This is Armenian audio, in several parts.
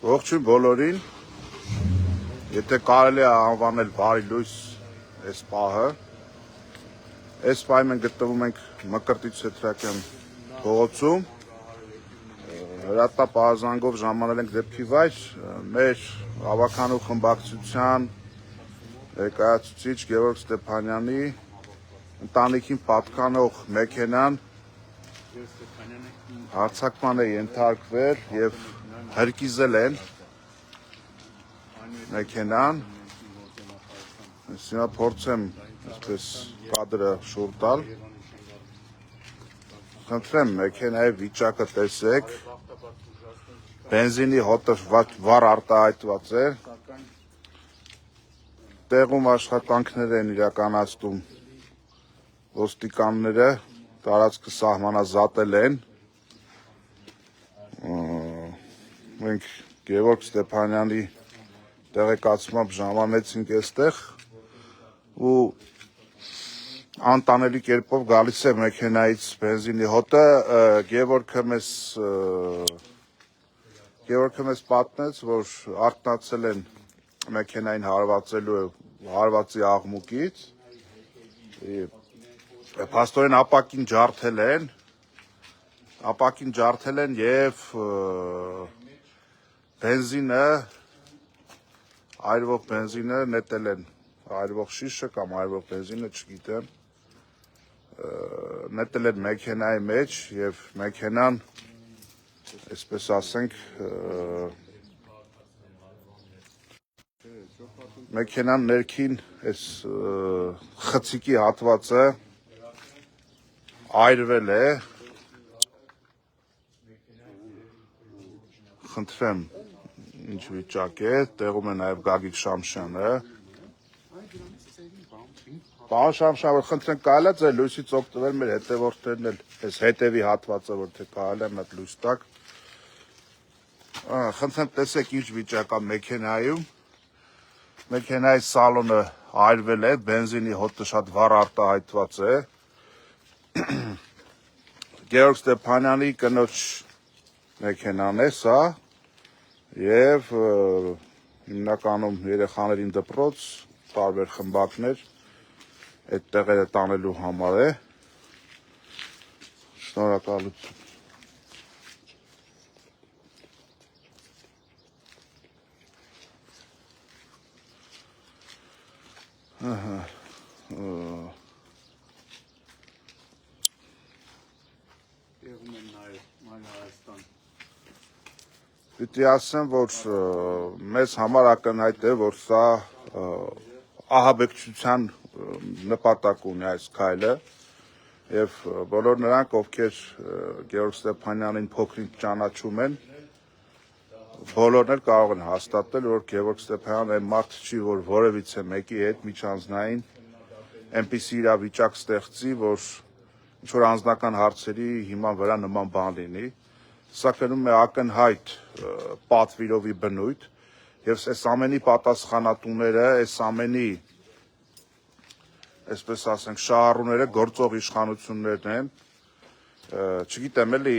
Ողջույն բոլորին, եթե կարելի է անվանել բարի լույս այս պահը, այս պահին մենք գտնվում ենք Մկրտիչ Սեթրակյան փողոցում, հրատապ ահազանգով ժամանել ենք դեպքի վայր, մեր ավականու խմբակցության ներկայացուցիչ Գևորգ Ստեփանյանի ընտանիքին պատկանող մեքենան հարձակման է ենթարկվել եւ հրկիզել են մեքենան, ես հիմա փորձեմ այսպես կադրը շուռ տալ, խնդրեմ մեքենայի վիճակը տեսեք, բենզինի հոտը վառ արտահայտված է, տեղում աշխատանքներ են իրականացնում ոստիկանները, տարածքը սահմանազատել են, մենք Գևորգ Ստեփանյանի տեղեկացմամբ ժամանեցինք այստեղ ու անտանելի կերպով գալիս է մեքենայից բենզինի հոտը, Գևորգը մեզ պատմեց, որ արթնացել են մեքենային հարվածի աղմուկից, փաստորեն ապակին ջարդել են եւ այրվող բենզինը նետել են, այրվող շիշը կամ այրվող բենզինը, չգիտեմ, նետել են մեքենայի մեջ եւ մեքենան, այսպես ասենք, մեքենան ներքին այս խցիկի հատվածը այրվել է, խնդրեմ, ինչ վիճակ է, տեղում է նաև Գագիկ Շամշյանը, պարոն Շամշյան, որ խնդրեմ կարելի է ձեր լույսից օգտվել մեր հետևորդներն էլ, այս հետևի հատվածը, որ թե կարելի է մի հատ լույս տաք, խնդրեմ տեսեք ինչ վիճակ է մեքենայում, մեքենայի սալոնը այրվել է, բենզինի հոտը շատ վառ արտահայտված է, Գևորգ Ստեփանյանի կնոջ մեքենան է սա, եւ հիմնականում երեխաներին դպրոց, տարբեր խմբակներ այդ տեղերը տանելու համար է, շնորհակալություն։ Պիտի ասեմ, որ մեզ համար ակնհայտ է, որ սա ահաբեկչության նպատակ ունի այս քայլը եւ բոլոր նրանք, ովքեր Գևորգ Ստեփանյանին փոքրինչ ճանաչում են, բոլորն էլ կարող են հաստատել, որ Գևորգ Ստեփանյանն այն մարդը չի, որ որևիցե մեկի հետ միջանձնային այնպիսի իրավիճակ ստեղծի, որ ինչ-որ անձնական հարցերի հիման վրա նման բան լինի, սա կնում է ակնհայտ պատվիրովի բնույթ եւ այս ամենի պատասխանատուները, այս ամենի, այսպես ասենք, շահառուները գործող իշխանություններն են, չգիտեմ էլի,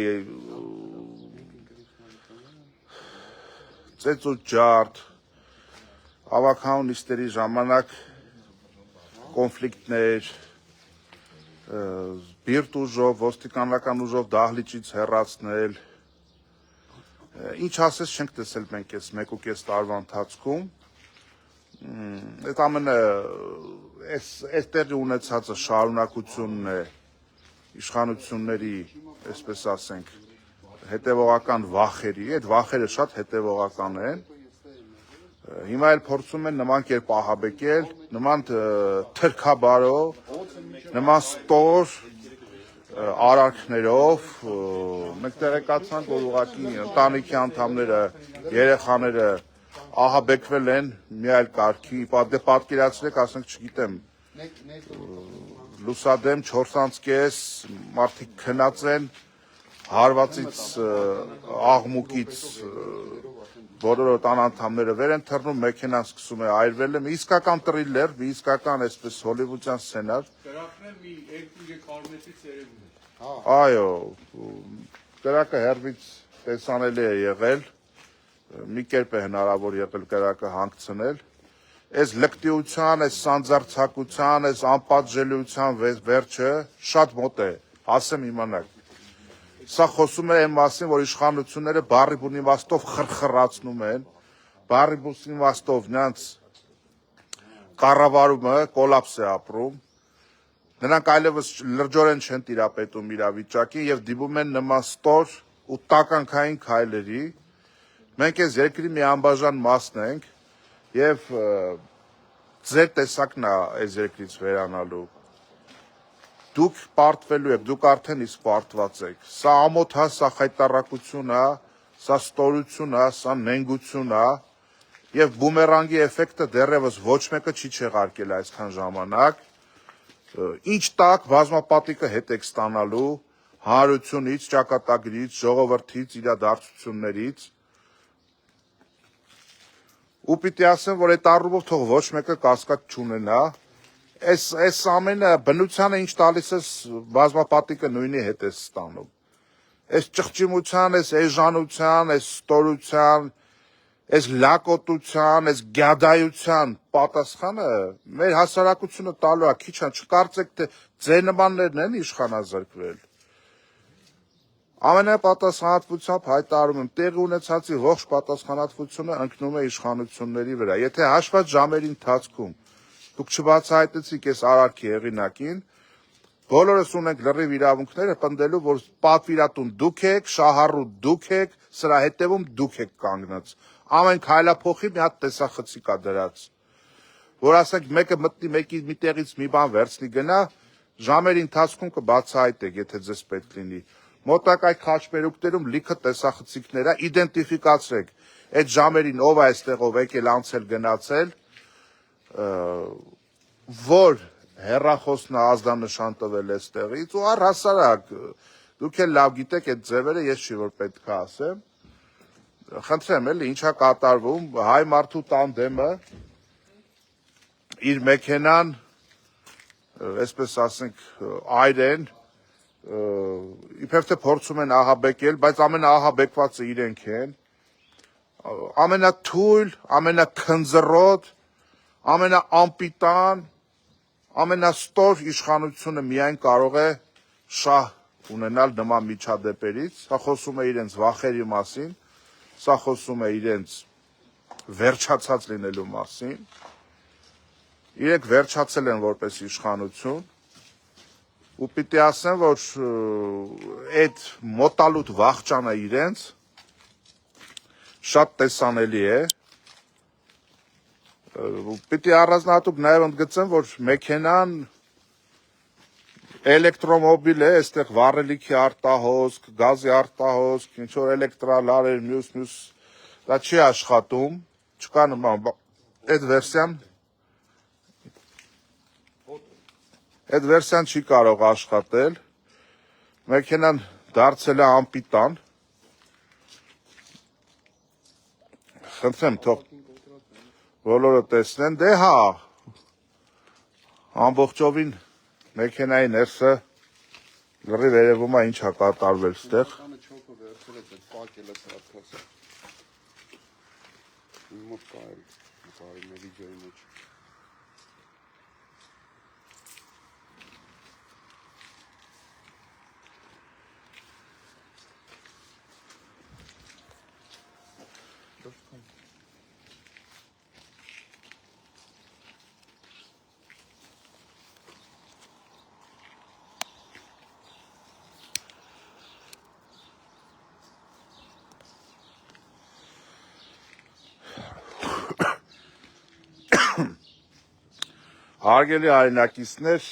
ծեծուջարդ, ավականու նիստերի ժամանակ կոնֆլիկտներ, բիրտ ուժով, ոստիկանական ուժով դահլիճից հեռացնել, ինչ ասես չենք տեսել մենք այս 1.5 տարվա ընթացքում, այդ ամենը այս տեղի ունեցածը շարունակությունն է իշխանությունների, այսպես ասենք, հետևողական վախերի, այդ վախերը շատ հետևողական են, հիմա էլ փորձում են նման կերպ ահաբեկել, նման թրքաբարով, նման ստոր արարքներով, մենք տեղեկացանք, որ ուղղակի ընտանիքի անդամները, երեխաները ահաբեկվել են մի այլ կարգի, պատկերացրեք, ասենք, չգիտեմ, լուսադեմ 4.5 մարդիկ քնած են, հարվածից, աղմուկից, բոլոր տան անդամները վեր են թռնում, մեքենան սկսում է այրվել է, մի իսկական տրիլլեր, մի իսկական այսպես հոլիվուդյան սցենար։ Կրակն էլ մի 2-3 մետրից երևում է։ Այո, կրակը հեռվից տեսանելի է եղել, մի կերպ է հնարավոր եղել կրակը հանգցնել։ Այս լկտիության, այս սանձարձակության, այս անպատժելիության վերջը շատ մոտ է, ասեմ իմանաք։ Սա խոսում է այն մասին, որ իշխանությունները բառի բուն իմաստով խրխրացնում են, բառի բուն իմաստով նրանց կառավարումը կոլապս է ապրում, նրանք այլևս լրջորեն չեն տիրապետում իրավիճակին եւ դիմում են նման ստոր ու տականքային քայլերի։ Մենք այս երկրի մի անբաժան մասն ենք եւ ձեր տեսակն է այս երկրից վերանալու։ Դուք պարտվելու եք, դուք արդեն իսկ պարտված եք։ Սա ամոթ է, սա խայտառակություն է, սա ստորություն է, սա նենգություն է եւ բումերանգի էֆեկտը դեռևս ոչ մեկը չի չեղարկել այսքան ժամանակ։ Ինչ տակ բազմապատիկը հետ եք ստանալու հանրությունից, ճակատագրից, ժողովրդից, իրադարձություններից։ Ու պիտի ասեմ, որ այդ առումով թող ոչ մեկը կասկած չունենա, այս ամենը բնությանը ինչ տալիս ես բազմապատիկը նույնի հետ ես ստանում։ Այս ճղճիմության, այս էժանության, այս ստորության, այս լակոտության, այս գյադայության պատասխանը մեր հասարակությունը տալու է, քիչ է, չկարծեք թե ձեր նմաններն են իշխանազրկվել։ Ամենապատասխանատվությամբ հայտարարում եմ, տեղի ունեցածի ողջ պատասխանատվությունը ընկնում է իշխանությունների վրա։ Եթե հաշված ժամերի ընթացքում դուք չբացահայտեցիք այս արարքի հեղինակին, բոլորս ունենք լրիվ իրավունքները պնդելու, որ պատվիրատուն դուք եք, շահառու դուք եք, սրա հետևում դուք եք կանգնած։ Ամեն քայլափոխի մի հատ տեսախցիկ է դրած։ Որ ասենք մեկը մտնի մեկի մի տեղից մի բան վերցնի գնա, ժամերի ընթացքում կբացահայտեք, եթե ձեզ պետք լինի։ Մոտակայք խաչմերուկներում լիքը տեսախցիկներ է, իդենտիֆիկացրեք այդ ժամերին ով է այստեղով եկել անցել գնացել, որ հեռախոսն ազդանշան տվել այստեղից ու առհասարակ դուք էլ լավ գիտեք այդ ձևերը, ես չի որ պետք է ասեմ։ Խնդրեմ էլի ինչա կատարվում, հայ մարդու տանդեմը իր մեքենան, այսպես ասենք, այրեն, իբրև թե փորձում են ահաբեկել, բայց ամենաահաբեկվածը իրենք են, ամենաթույլ, ամենաքնձռոտ, ամենաանպիտան, ամենաստոր իշխանությունը միայն կարող է շահ ունենալ նման միջադեպերից, սա խոսում է իրենց վախերի մասին, սա խոսում է իրենց վերջացած լինելու մասին, իրենք վերջացել են որպես իշխանություն, ու պիտի ասեմ, որ այդ մոտալուտ վախճանը իրենց շատ տեսանելի է, պիտի առանձնահատուկ նաև ընդգծեմ, որ մեքենան էլեկտրոմոբիլ է, այստեղ վառելիքի արտահոսք, գազի արտահոսք, ինչ որ էլեկտրալարեր, մյուս, դա չի աշխատում, չկա նման, այդ վերսիան չի կարող աշխատել, մեքենան դարձել է անպիտան, խնդրեմ թող բոլորը տեսնեն, դե հա, ամբողջովին մեքենայի ներսը լրիվ երևում է ինչ է կատարվել ստեղ։ Հարգելի հայրենակիցներ,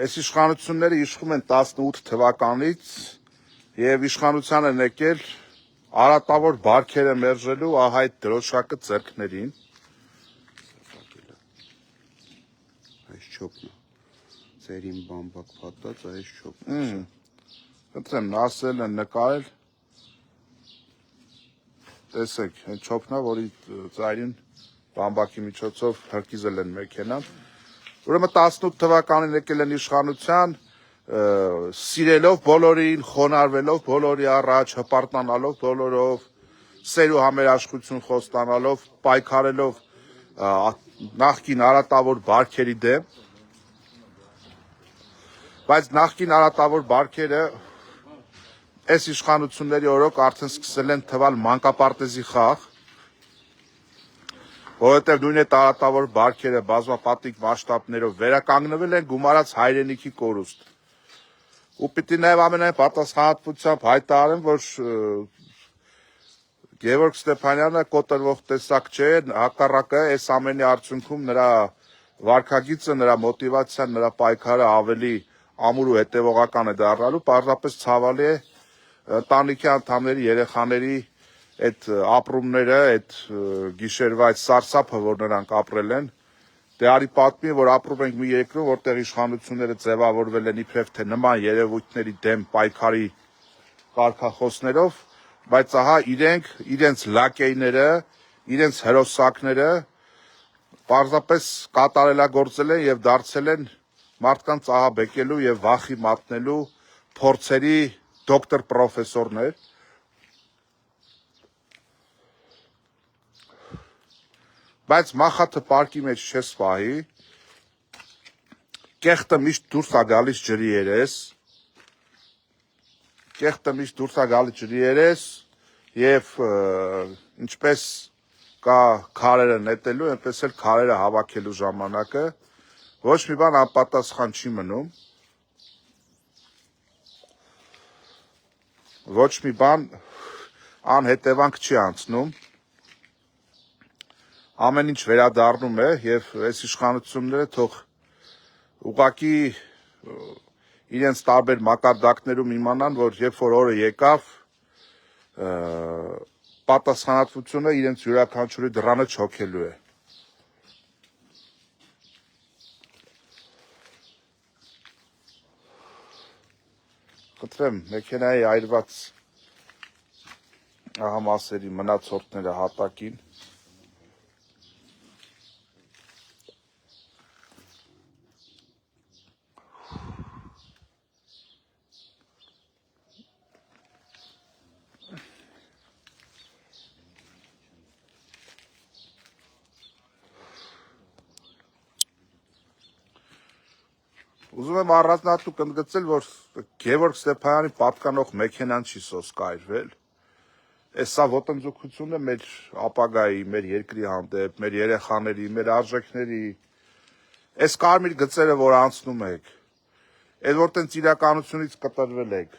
այս իշխանությունները իշխում են 18 թվականից եւ իշխանության են եկել արատավոր բարքերը մերժելու ահա այդ դրոշակը ձեռքներին։ Այս չոպն է, ծերին բամբակ փաթած, այս չոպն է։ Խնդրեմ, ասել են նկարել, տեսեք, այդ չոպն է, որի ծայրին բամբակի միջոցով հրկիզել են մեքենան, ուրեմն 18 թվականին եկել են իշխանության, սիրելով բոլորին, խոնարհվելով բոլորի առաջ, հպարտանալով բոլորով, սեր ու համերաշխություն խոստանալով, պայքարելով նախկին արատավոր բարքերի դեմ, բայց նախկին արատավոր բարքերը այս իշխանությունների օրոք արդեն սկսել են թվալ մանկապարտեզի խաղ, որովհետև նույն այդ արատավոր բարքերը բազմապատիկ մասշտաբներով վերականգնվել են գումարած հայրենիքի կորուստ։ Ու պիտի նաև ամենայն պատասխանատվությամբ հայտարարեմ, որ Գևորգ Ստեփանյանը կոտրվող տեսակ չէ, հակառակը այս ամենի արդյունքում նրա վարքագիծը, նրա մոտիվացիան, նրա պայքարը ավելի ամուր ու հետևողական է դառնալու, պարզապես ցավալի է ընտանիքի անդամների, երեխաների այդ ապրումները, այդ գիշերվա այդ սարսափը, որ նրանք ապրել են, դե արի պատմի, որ ապրում ենք մի երկրում, որտեղ իշխանությունները ձևավորվել են իբրև թե նման երևույթների դեմ պայքարի կարգախոսներով, բայց ահա իրենց լակեյները, իրենց հրոսակները պարզապես կատարելագործել են եւ դարձել են մարդկանց ահաբեկելու եւ վախի մատնելու փորձերի դոկտոր պրոֆեսորներ, բայց մախաթը պարկի մեջ չես պահի, կեղտը միշտ դուրս է գալիս ջրի երես, եւ ինչպես կա քարերը նետելու, այնպես էլ քարերը հավաքելու ժամանակը, ոչ մի բան անպատասխան չի մնում, ոչ մի բան անհետևանք չի անցնում, ամեն ինչ վերադառնում է եւ այս իշխանությունները թող ուղղակի իրենց տարբեր մակարդակներում իմանան, որ երբ որ օրը եկավ, պատասխանատվությունը իրենց յուրաքանչյուրի դռանը չոքելու է։ Խնդրեմ, մեքենայի այրված ահամասերի մնացորդները հատակին։ Ուզում եմ առանձնահատուկ ընդգծել, որ Գևորգ Ստեփանյանի պատկանող մեքենան չի սոսկայրվել։ Այս սա ոտնձգություն է մեր ապագայի, մեր երկրի հանդեպ, մեր երեխաների, մեր արժեքների։ Այս կարմիր գծերը, որ անցնում եք, այդ որ տենց իրականությունից կտրվել եք,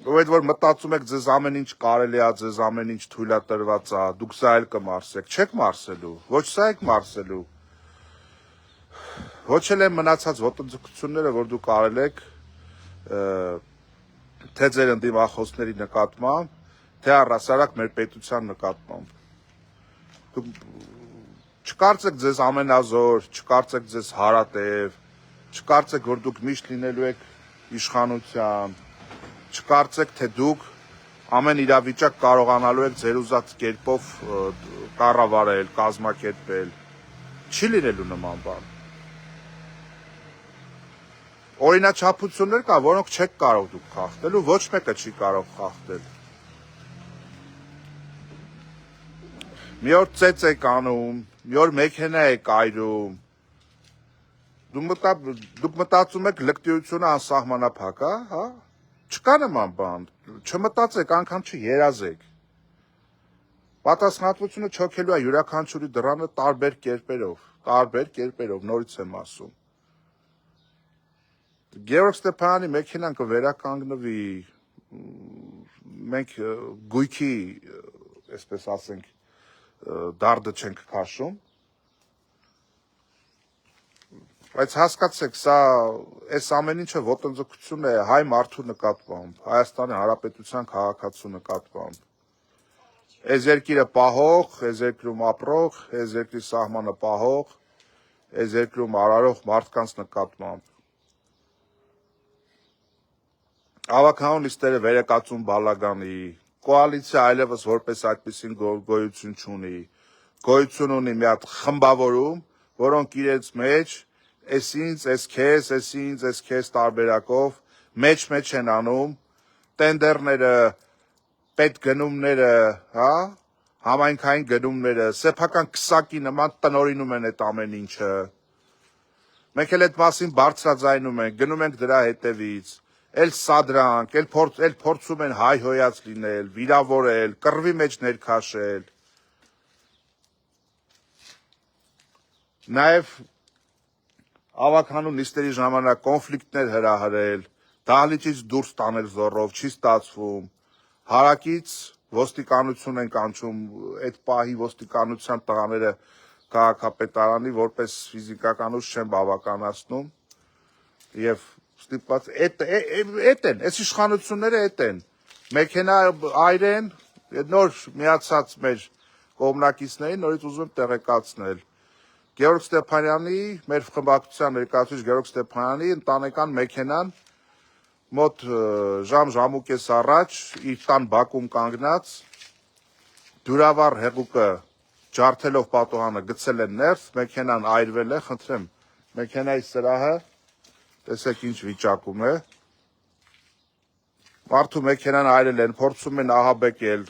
ու այդ որ մտածում եք ձեզ ամեն ինչ կարելի է, ձեզ ամեն ինչ թույլատրված է, դուք սա էլ կմարսեք, չեք մարսելու, ոչ սա եք մարսելու։ Ոչ էլ են մնացած ոտնձգությունները, որ դուք արել եք թե ձեր ընդդիմախոսների նկատմամբ, թե առհասարակ մեր պետության նկատմամբ։ Դուք չկարծեք ձեզ ամենազոր, չկարծեք ձեզ հարատև, չկարծեք, որ դուք միշտ լինելու եք իշխանության, չկարծեք, թե դուք ամեն իրավիճակ կարողանալու եք ձեր ուզած կերպով կառավարել, կազմակերպել։ Չի լինելու նման բան։ Օրինաչափություններ կա, որոնք չեք կարող դուք խախտել ու ոչ մեկը չի կարող խախտել։ Մի օր ծեծ եք անում, մի օր մեքենա եք այրում, դուք մտածում եք լկտիությունը անսահմանափակ է, հա? Չկա նման բան, չմտածեք, անգամ չերազեք։ Պատասխանատվությունը չոքելու է յուրաքանչյուրի դռանը տարբեր կերպերով, նորից եմ ասում։ Գևորգ Ստեփանյանի մեքենան կվերականգնվի, մենք գույքի, այսպես ասենք, դարդը չենք քաշում, բայց հասկացեք, սա այս ամեն ինչը ոտնձգություն է հայ մարդու նկատմամբ, Հայաստանի Հանրապետության քաղաքացու նկատմամբ, այս երկիրը պահող, այս երկրում ապրող, այս երկրի սահմանը պահող, այս երկրում արարող մարդկանց նկատմամբ։ Ավագանուն նիստերը վերեկացում բալագանի, կոալիցիա այլևս որպես այդպիսին գոյություն չունի, գոյություն ունի մի հատ խմբավորում, որոնք իրենց մեջ էս ինձ, էս քեզ, էս ինձ, էս քեզ տարբերակով մեջ են անում, տենդերները պետ գնումները, հա, համայնքային գնումները, սեփական քսակի նման տնորինում են այդ ամեն ինչը։ Մենք էլ այդ մասին բարձրաձայնում ենք, գնում ենք դրա հետևից, էլ սադրանք, էլ փորձում են հայհոյած լինել, վիրավորել, կռվի մեջ ներքաշել։ Նաև ավականու նիստերի ժամանակ կոնֆլիկտներ հրահրել, դահլիճից դուրս տանել զոռով, չի ստացվում, հարակից ոստիկանություն են կանչում, այդ պահի ոստիկանության տղաները քաղաքապետարանի որպես ֆիզիկականուց չեն բավականացնում եւ ստիպված էդ են, այս իշխանությունները էդ են, մեքենա այրեն, նոր միացած մեր կողմնակիցներին նորից ուզում տեղեկացնել Գեորգ Ստեփանյանի, մեր խմբակցության ներկայացուցիչ Գեորգ Ստեփանյանի ընտանեկան մեքենան մոտ ժամ-ժամուկես առաջ իր տան բակում կանգնած դյուրավառ հեղուկը ջարդելով պատոհանը գցել են ներս, մեքենան այրվել է, խնդրեմ, մեքենայի սրահը, տեսեք ինչ վիճակում է, մարդու մեքենան այրել են, փորձում են ահաբեկել,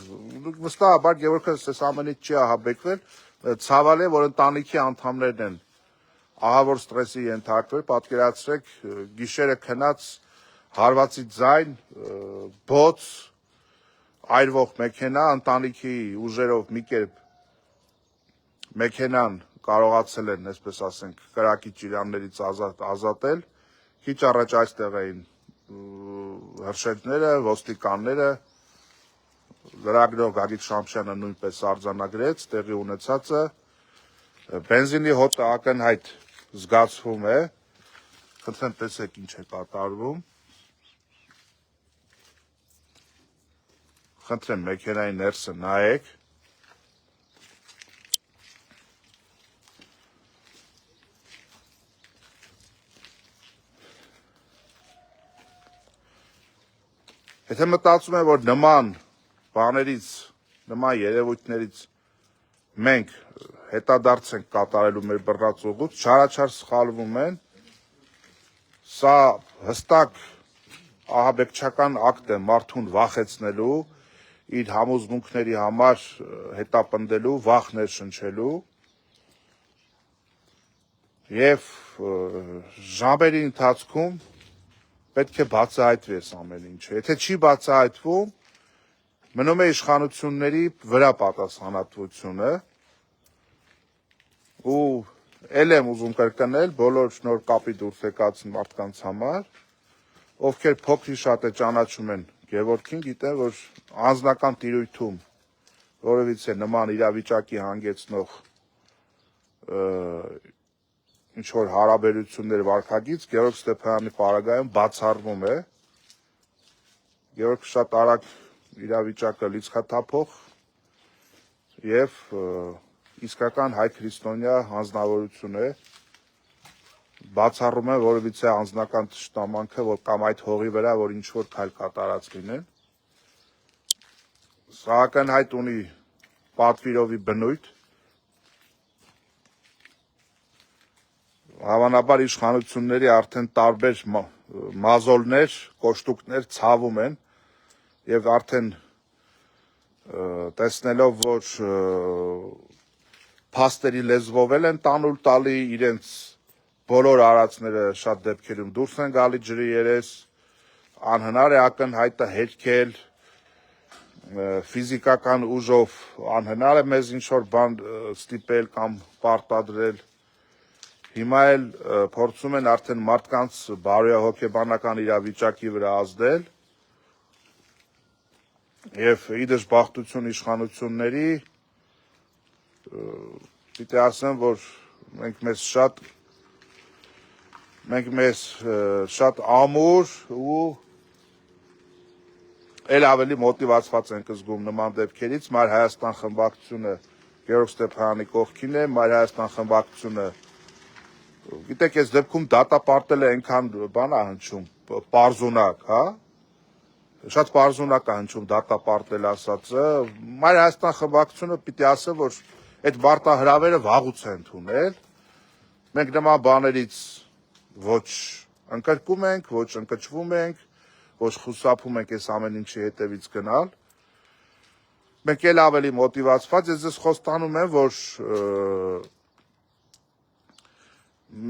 վստահաբար Գևորգը այս ամենից չի ահաբեկվել, ցավալ է, որ ընտանիքի անդամներն են ահավոր ստրեսի ենթարկվել, պատկերացրեք գիշերը քնած հարվածի ձայն, բոց, այրվող մեքենա, ընտանիքի ուժերով մի կերպ մեքենան կարողացել են, այսպես ասենք, կրակի ճիրաններից ազատել, քիչ առաջ այստեղ էին հրշեջները, ոստիկանները, լրագրող Գագիկ Շամշյանը նույնպես արձանագրեց, տեղի ունեցածը, բենզինի հոտը ակնհայտ զգացվում է, խնդրեմ տեսեք ինչ է կատարվում, խնդրեմ մեքենայի ներսը նայեք, Եթե մտածում եմ, որ նման բաներից, նման երևույթներից մենք հետադարձ ենք կատարելու մեր բռնած ուղուց, չարաչար սխալվում են, սա հստակ ահաբեկչական ակտ է մարդուն վախեցնելու, իր համոզմունքների համար հետապնդելու, վախ ներշնչելու եւ ժամերի ընթացքում պետք է բացահայտվի այս ամեն ինչը։ Եթե չի բացահայտվում, մնում է իշխանությունների վրա պատասխանատվությունը ու էլ եմ ուզում կրկնել բոլոր նոր կապի դուրս եկած մարդկանց համար, ովքեր փոքրի շատ է ճանաչում են Գևորգին, գիտեն, որ անձնական տիրույթում որևիցե նման իրավիճակի հանգեցնող ինչ որ հարաբերություններ վարքագից Գեորգ Ստեփանյանի պարագայում բացառվում է, Գեորգը շատ արագ իրավիճակը լիցքաթափող եւ իսկական հայ քրիստոնյա հանձնավորություն է, բացառում է որևիցե անձնական ճշտամանքը, որ կամ այդ հողի վրա, որ ինչ որ քայլ կատարած լինեն, սա ակնհայտ ունի պատվիրովի բնույթ, Հավանաբար իշխանությունների արդեն տարբեր մազոլներ, կոշտուկներ ցավում են եւ արդեն տեսնելով, որ փաստերի լեզվով են տանուլ տալի իրենց բոլոր արածները շատ դեպքերում դուրս են գալի ջրի երես, անհնար է ակնհայտը հերքել, ֆիզիկական ուժով անհնար է մեզ ինչ-որ բան ստիպել կամ պարտադրել, Հիմա էլ փորձում են արդեն մարդկանց բարոյահոգեբանական իրավիճակի վրա ազդել եւ ի դժբախտություն իշխանությունների պիտի ասեմ, որ մենք մեզ շատ ամուր ու էլ ավելի մոտիվացված ենք զգում նման դեպքերից, Մայր Հայաստան խմբակցությունը Գեորգ Ստեփանյանի կողքին է, Մայր Հայաստան խմբակցությունը Գիտեք, այս դեպքում դատապարտելը այնքան բան է հնչում, պարզունակ, հա? Շատ պարզունակ է հնչում դատապարտել ասածը, Մայր Հայաստան խմբակցությունը պիտի ասեմ, որ այդ մարտահրավերը վաղուց է ընդունել, մենք նման բաներից ոչ ընկրկում ենք, ոչ ընկճվում ենք, ոչ խուսափում ենք այս ամեն ինչի հետևից գնալ, մենք էլ ավելի մոտիվացված, ես ձեզ խոստանում եմ, որ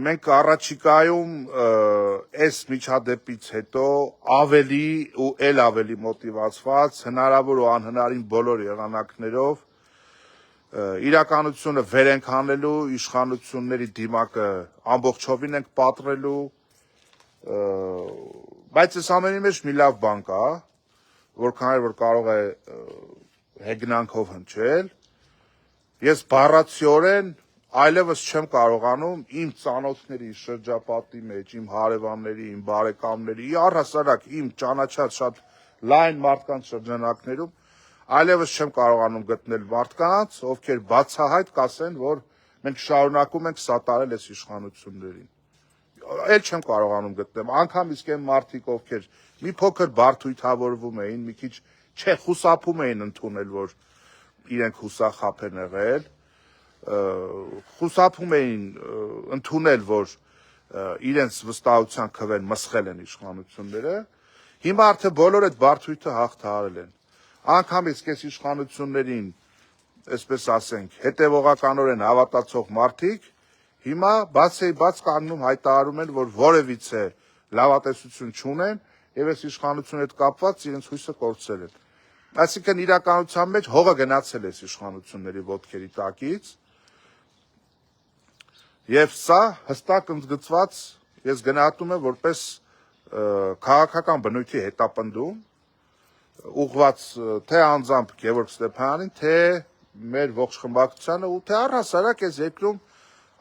մենք առաջիկայում այս միջադեպից հետո ավելի ու էլ ավելի մոտիվացված, հնարավոր ու անհնարին բոլոր եղանակներով իրականությունը վեր ենք հանելու, իշխանությունների դիմակը ամբողջովին ենք պատռելու, բայց այս ամենի մեջ մի լավ բան կա, որքան որ կարող է հեգնանքով հնչել, ես բառացիորեն այլևս չեմ կարողանում իմ ծանոթների շրջապատի մեջ, իմ հարևանների, իմ բարեկամների, առհասարակ իմ ճանաչած շատ լայն մարդկանց շրջանակներում այլևս չեմ կարողանում գտնել մարդկանց, ովքեր բացահայտ կասեն, որ մենք շարունակում ենք սատարել այս իշխանություններին։ Էլ չեմ կարողանում գտնել, անգամ իսկ այն մարդիկ, ովքեր մի փոքր բարդույթավորվում էին, մի քիչ խուսափում էին ընդունել, որ իրենք հուսախաբ են եղել, խուսափում էին ընդունել, որ իրենց վստահության քվեն մսխել են իշխանությունները, հիմա արդեն բոլոր այդ բարդույթը հաղթահարել են։ Անգամ իսկ այս իշխանություններին, այսպես ասենք, հետևողականորեն հավատացող մարդիկ հիմա բաց կանգնում հայտարարում են, որ որևիցե լավատեսություն չունեն եւ այս իշխանությունների հետ կապված իրենց հույսը կորցրել են։ Այսինքն իրականության մեջ հողը գնացել է այս իշխանությունների ոտքերի տակից եւ սա հստակ ընդգծված ես գնահատում եմ որպես քաղաքական բնույթի հետապնդում ուղղված թե անձամբ Գևորգ Ստեփանյանին, թե մեր ողջ խմբակցությանը ու թե առհասարակ այս երկրում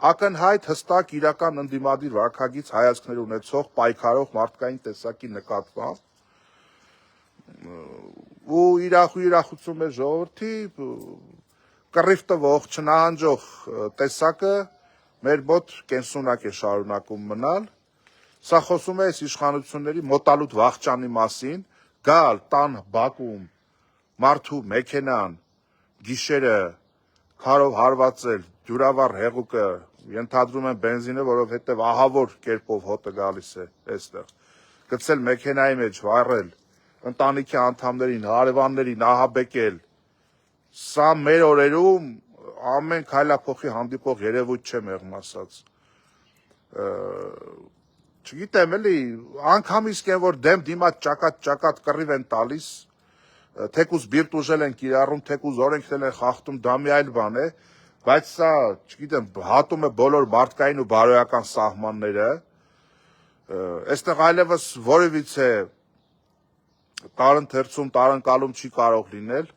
ակնհայտ հստակ իրական ընդդիմադիր վարքագիծ հայացքներ ունեցող պայքարող մարդկային տեսակի նկատմամբ ու ուրախություն է ժողովրդի կռիվ տվող, չնահանջող տեսակը մեր մոտ կենսունակ է շարունակում մնալ։ Սա խոսում է այս իշխանությունների մոտալուտ վախճանի մասին, գալ տան բակում մարդու մեքենան գիշերը քարով հարվածել, ջուրավառ հեղուկը, ենթադրում են բենզինը, որովհետև ահավոր կերպով հոտը գալիս է այստեղ, գցել մեքենայի մեջ, վառել, ընտանիքի անդամներին, հարևաններին ահաբեկել, սա մեր օրերում ամեն քայլափոխի հանդիպող երևույթ չէ մեղմ ասած։ Չգիտեմ էլի, անգամ իսկ են, որ դեմ դիմաց ճակատ կռիվ են տալիս, թեկուզ բիրտ ուժել են կիրառում, թեկուզ օրենքներ են խախտում, դա մի այլ բան է, բայց սա, չգիտեմ, հատում է բոլոր մարդկային ու բարոյական սահմանները, այստեղ այլևս որևիցե տարընթերցում, տարընկալում չի կարող լինել,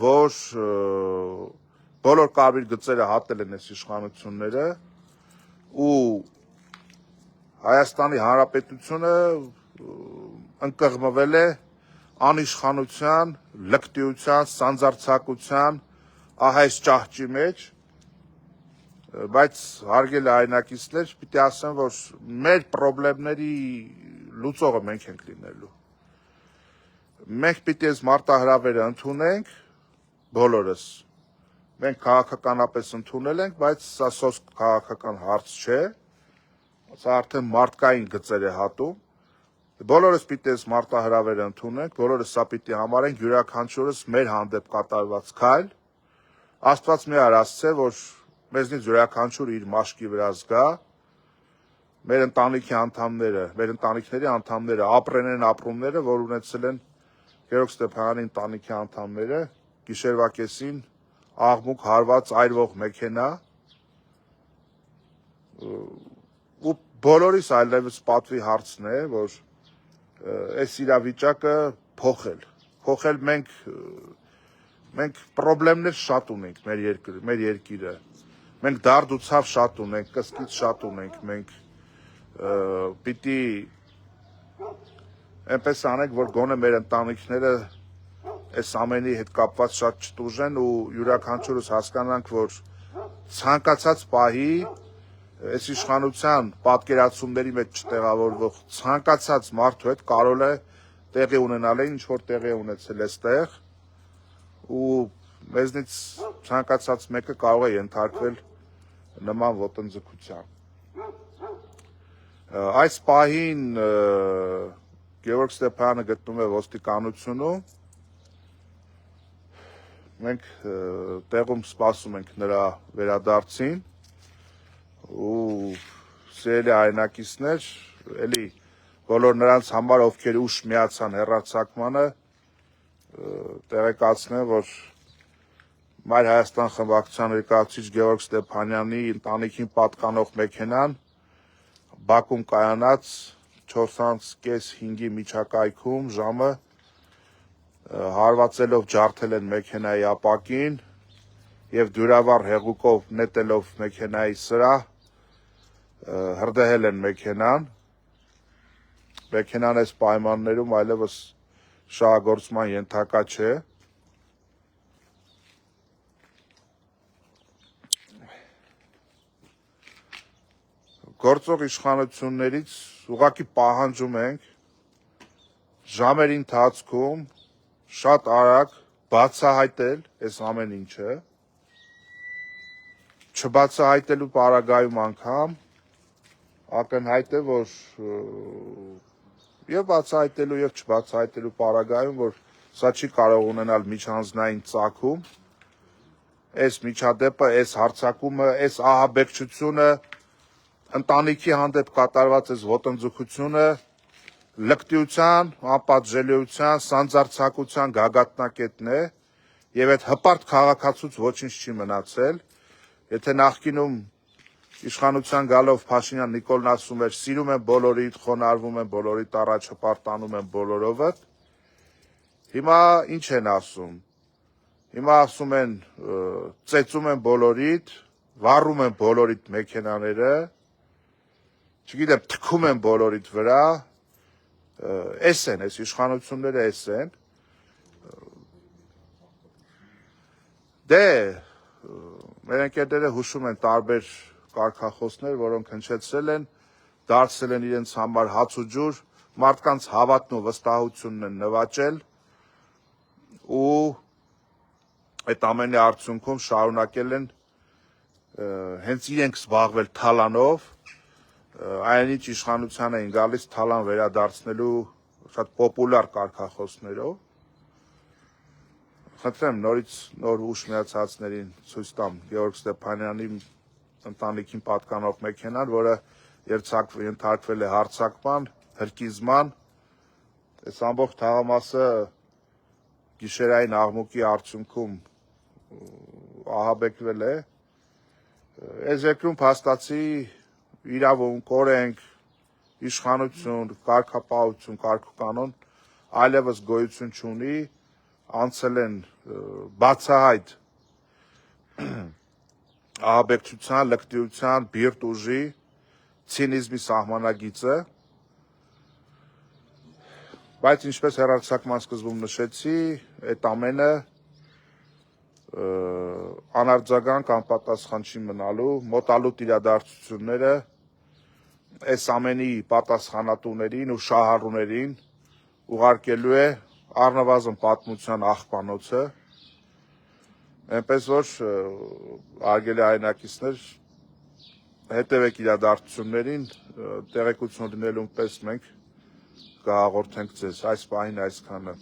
որ բոլոր կարմիր գծերը հատել են այս իշխանությունները ու Հայաստանի Հանրապետությունը ընկղմվել է անիշխանության, լկտիության, սանձարձակության ահայս ճահճի մեջ, բայց հարգելի հայրենակիցներ, պիտի ասեմ, որ մեր խնդիրների լուծողը մենք ենք լինելու։ Մենք պիտի այս մարտահրավերը ընդունենք բոլորս։ Մենք քաղաքականապես ընդունել ենք, բայց սա սոսկ քաղաքական հարց չէ, սա արդեն մարդկային գծեր է հատում։ Բոլորս պիտի այս մարտահրավերը ընդունենք, բոլորս սա պիտի համարենք յուրաքանչյուրս մեր հանդեպ կատարված քայլ։ Աստված մի արասցե, որ մեզնից յուրաքանչյուր իր մաշկի վրա զգա, մեր ընտանիքի անդամները, մեր ընտանիքների անդամները ապրեն են ապրումները, որ ունեցել են Գևորգ Ստեփանյանի ընտանիքի անդամները, գիշերվա կեսին աղմուկ հարված այրվող մեքենա ու բոլորիս այլևս պատվի հարցն է, որ այս իրավիճակը փոխել մենք պրոբլեմներ շատ ունենք մեր երկիրը, մենք դարդ ու ցավ շատ ունենք, կսկիծ շատ ունենք, մենք պիտի այնպես անենք, որ գոնե մեր ընտանիքները այս ամենի հետ կապված շատ չտուժեն ու յուրաքանչյուրս հասկանանք, որ ցանկացած պահի այս իշխանության պատկերացումների մեջ չտեղավորվող ցանկացած մարդու հետ կարող է տեղի ունենալ ինչ որ տեղի է ունեցել այստեղ ու մեզնից ցանկացած մեկը կարող է ենթարկվել նման ոտնձգության։ Այս պահին Գևորգ Ստեփանյանը գտնում է ոստիկանությունում մենք տեղում սպասում ենք նրա վերադարձին ու սիրելի հայրենակիցներ, էլի բոլոր նրանց համար, ովքեր ուշ միացան հեռարձակմանը, տեղեկացնեմ, որ Մայր Հայաստան խմբակցության ներկայացուցիչ Գևորգ Ստեփանյանի ընտանիքին պատկանող մեքենան Բաքում կայանած 4:30-5-ի միջակայքում ժամը հարվածելով ջարդել են մեքենայի ապակին եւ դյուրավառ հեղուկով նետելով մեքենայի սրահ հրդեհել են մեքենան։ Մեքենան այս պայմաններում այլևս շահագործման ենթակա չէ։ Գործող իշխանություններից ուղղակի պահանջում ենք ժամերի ընթացքում շատ արագ բացահայտել այս ամեն ինչը, չբացահայտելու պարագայում անգամ ակնհայտ է, որ եւ բացահայտելու եւ չբացահայտելու պարագայում, որ սա չի կարող ունենալ միջանձնային ծագում, այս միջադեպը, այս հարձակումը, այս ահաբեկչությունը, ընտանիքի հանդեպ կատարված այս ոտնձգությունը լկտիության, անպատժելիության, սանձարձակության գագաթնակետն է եւ այդ հպարտ քաղաքացուց ոչինչ չի մնացել։ Եթե նախկինում իշխանության գալով Փաշինյան Նիկոլն ասում էր սիրում եմ բոլորիդ, խոնարհվում եմ բոլորիդ առաջ, հպարտանում եմ բոլորովդ, հիմա ինչ են ասում։ Հիմա ասում են ծեծում են բոլորիդ, վառում են բոլորիդ մեքենաները, չգիտեմ, թքում են բոլորիդ վրա, էս են, այս իշխանությունները էս են։ Դե մեր ընկերները հուշում են տարբեր կարգախոսներ, որոնք հնչեցրել են, դարձել են իրենց համար հաց ու ջուր, մարդկանց հավատն ու վստահությունն են նվաճել ու այդ ամենի արդյունքում շարունակել են հենց իրենք զբաղվել թալանով, այն ինչ իշխանության էին գալիս թալան վերադարձնելու շատ պոպուլար կարգախոսներով։ Խնդրեմ նորից նոր ուշ միացածներին ցույց տամ Գևորգ Ստեփանյանի ընտանիքին պատկանող մեքենան, որը ենթարկվել է հարձակման, հրկիզման, այս ամբողջ թաղամասը գիշերային աղմուկի արդյունքում ահաբեկվել է։ Այս երկրում փաստացի իրավունք, օրենք, իշխանություն, կարգապահություն, կարգուկանոն այլևս գոյություն չունի, անցել են բացահայտ ահաբեկչության, լկտիության, բիրտ ուժի, ցինիզմի սահմանագիծը, բայց ինչպես հեռարձակման սկզբում նշեցի, այդ ամենը անարձագանք անպատասխան չի մնալու, մոտալուտ իրադարձությունները այս ամենի պատասխանատուներին ու շահառուներին ուղարկելու է առնվազն պատմության աղբանոցը, այնպես որ հարգելի հայրենակիցներ, հետևեք իրադարձություններին, տեղեկություն լինելուն պես մենք կհաղորդենք ձեզ այս պահին այսքանը։